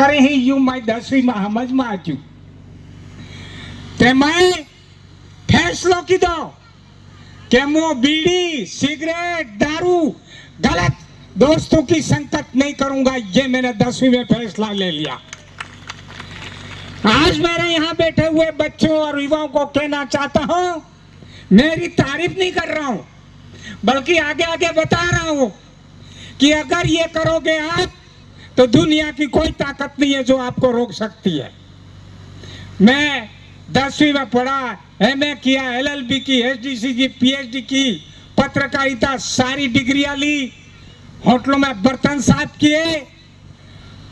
करे ही यूं मैं 10वीं में समझ में आजू ते मैं फैसलो की दो कि मो बीड़ी सिगरेट दारू गलत दोस्तों की संगत नहीं करूंगा। ये मैंने 10वीं में फैसला ले लिया। आज मेरे यहाँ बैठे हुए बच्चों और युवाओं को कहना चाहता हूं, मेरी तारीफ नहीं कर रहा हूं, बल्कि आगे आगे बता रहा हूं कि अगर ये करोगे आप तो दुनिया की कोई ताकत नहीं है जो आपको रोक सकती है। मैं 10वीं में पढ़ा, एमए किया, एलएलबी की, एसडीसी की, पीएचडी की, पत्रकारिता सारी डिग्रियां ली, होटलों में बर्तन साफ किए,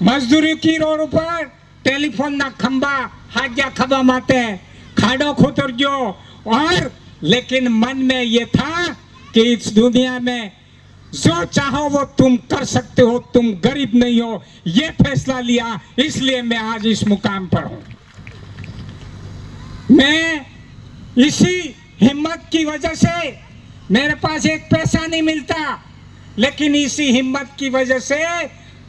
मजदूरी की रोड पर, टेलीफोन ना खंबा हाजा खबा माते खाड़ो खोतर जो, और लेकिन मन में ये था कि इस दुनिया में जो चाहो वो तुम कर सकते हो, तुम गरीब नहीं हो। ये फैसला लिया, इसलिए मैं आज इस मुकाम पर हूं। मैं इसी हिम्मत की वजह से, मेरे पास एक पैसा नहीं मिलता, लेकिन इसी हिम्मत की वजह से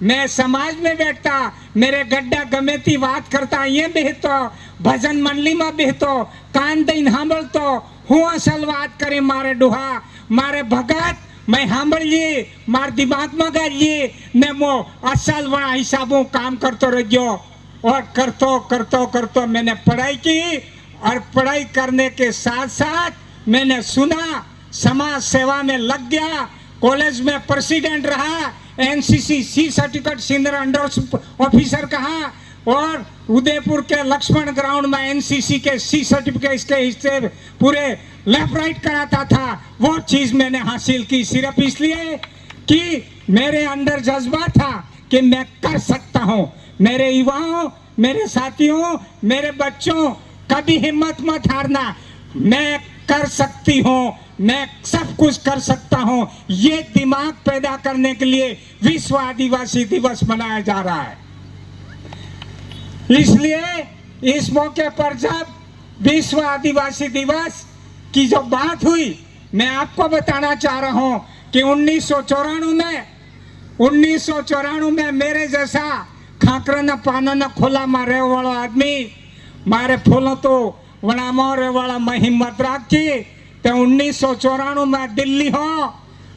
मैं समाज में बैठता, मेरे गड्ढा गमे ती बात करता, ये बेहतो भजन मंडली में बेहतो कान दईन सांभळतो हूँ असल बात करे मारे डोहा मारे भगत मैं सांभळिए मार दिमाग में गालिए ने मो असल वहाँ हिसाबों काम करतो रहो। और करतो करतो करतो मैंने पढ़ाई की, और पढ़ाई करने के साथ साथ मैंने सुना, समाज सेवा में लग गया, कॉलेज में प्रेसिडेंट रहा, NCC C certificate senior under officer कहा, और उदयपुर के लक्ष्मण ग्राउंड में एनसीसी के सी सर्टिफिकेट के हिस्से पूरे लेफ्ट राइट कराता था। वो चीज मैंने हासिल की सिर्फ इसलिए कि मेरे अंदर जज्बा था कि मैं कर सकता हूँ। मेरे युवाओं, मेरे साथियों, मेरे बच्चों, कभी हिम्मत मत हारना, मैं कर सकती हूँ, मैं सब कुछ कर सकता हूँ। ये दिमाग पैदा करने के लिए विश्व आदिवासी दिवस मनाया जा रहा है। इसलिए इस मौके पर जब विश्व आदिवासी दिवस की जो बात हुई, मैं आपको बताना चाह रहा हूं कि 1994 में मेरे जैसा खाकर न पाना न खोला मारे वाला आदमी मारे फूलों तो वना मारे वाला मैं हिम्मत रखी तो 1994 में दिल्ली हो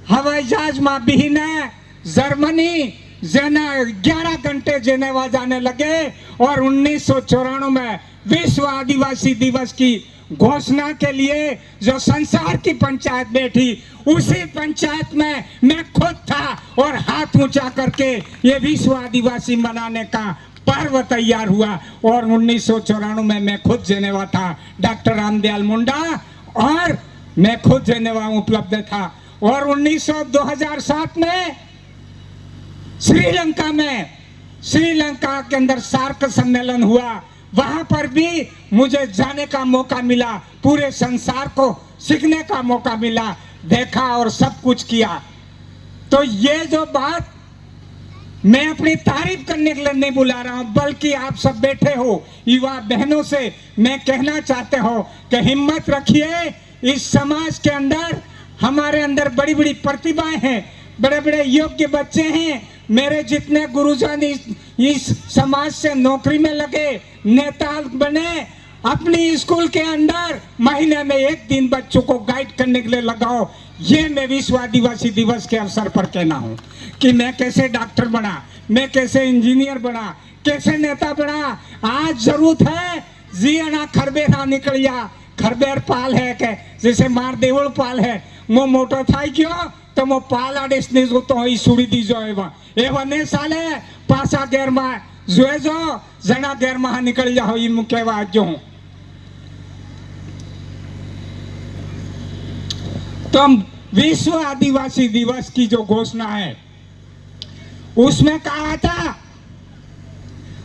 हवाई जहाज में बिहीने जर्मनी जना 11 घंटे जेनेवा जाने लगे, और 1994 में विश्व आदिवासी दिवस की घोषणा के लिए जो संसार की पंचायत बैठी, उसी पंचायत में मैं खुद था, और हाथ ऊंचा करके ये विश्व आदिवासी मनाने का पर्व तैयार हुआ। और 1994 में मैं खुद जेनेवा था, डॉक्टर रामदयाल मुंडा और मैं खुद जेनेवा उपलब्ध था। और 2007 में श्रीलंका के अंदर सार्क सम्मेलन हुआ, वहां पर भी मुझे जाने का मौका मिला, पूरे संसार को सीखने का मौका मिला, देखा और सब कुछ किया। तो ये जो बात मैं अपनी तारीफ करने के लिए नहीं बुला रहा हूं, बल्कि आप सब बैठे हो युवा बहनों से मैं कहना चाहते हो कि हिम्मत रखिए। इस समाज के अंदर हमारे अंदर बड़ी बड़ी प्रतिभाएं हैं, बड़े बड़े योग्य बच्चे हैं। मेरे जितने गुरुजन इस समाज से नौकरी में लगे, नेता बने, अपनी स्कूल के अंदर महीने में एक दिन बच्चों को गाइड करने के लिए लगाओ। ये मैं विश्व आदिवासी दिवस के अवसर पर कहना हूँ कि मैं कैसे डॉक्टर बना, मैं कैसे इंजीनियर बना, कैसे नेता बना। आज जरूरत है जियाना खरबेरा निकलिया, खरबेर पाल है के जैसे मार देवल पाल है, मो मोटो था क्यों तो मो पाल आदेश नहीं जो तो ही सुड़ी दी जो ए वने साले पासा गैर में जो जना गैर महा निकल जाओ, ये मुख्य बात जो हूं। तो विश्व आदिवासी दिवस की जो घोषणा है उसमें कहा था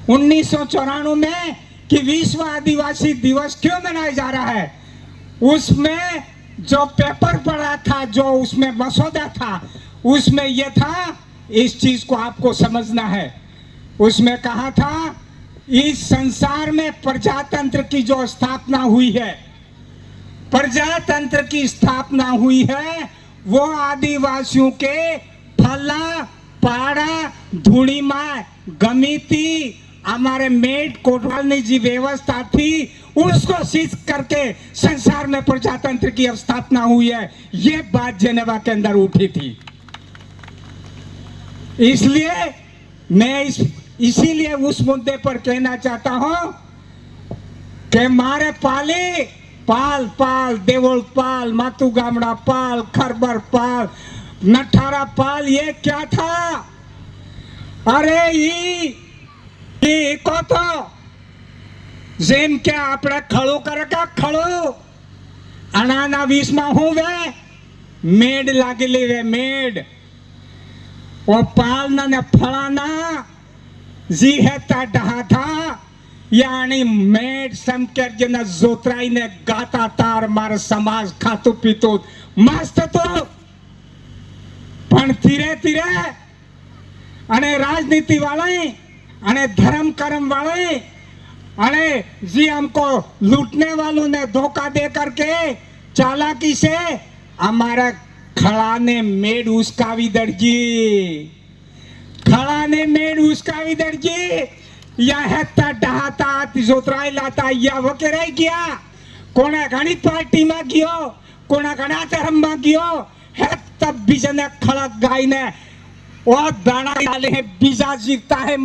1994 में कि विश्व आदिवासी दिवस क्यों मनाया जा रहा है। उसमें जो पेपर पड़ा था, जो उसमें मसौदा था, उसमें यह था, इस चीज को आपको समझना है। उसमें कहा था इस संसार में प्रजातंत्र की जो स्थापना हुई है, प्रजातंत्र की स्थापना हुई है, वो आदिवासियों के फला पाड़ा धूड़ीमा गमीती हमारे मेट कोटवाल जी व्यवस्था थी उसको सीज करके संसार में प्रजातंत्र की स्थापना हुई है, ये बात जेनेवा के अंदर उठी थी। इसलिए मैं इसीलिए उस मुद्दे पर कहना चाहता हूं कि मारे पाली पाल पाल देवल पाल मातू गामड़ा पाल खरबर पाल नठारा पाल, ये क्या था? अरे ये को तो जेम क्या આપણે ખળો કરે કા ખળો અણાના 20 માં હું વે મેડ લાગેલી વે મેડ ઓ પાલના ને ફળાના जी हेता डहा था यानी मेड समकर जना जोतराई ने गाता तार मार समाज खातू पीतो मस्त तो पण धीरे धीरे अने राजनीति वाले अने धर्म कर्म वाले अने जी हमको लूटने वालों ने धोखा दे करके चालाकी से हमारा खड़ा ने मेड उसका भी दर्जी खड़ा ने मेड उसका भी दर्जी या हेता डहाता जोतराई लाता या वगैरह गया कोना घणी पार्टी में गयो कोना घणा धर्म में गयो है तब बीजने खड़क गाय ने और दाना डाले बीजा जीता है।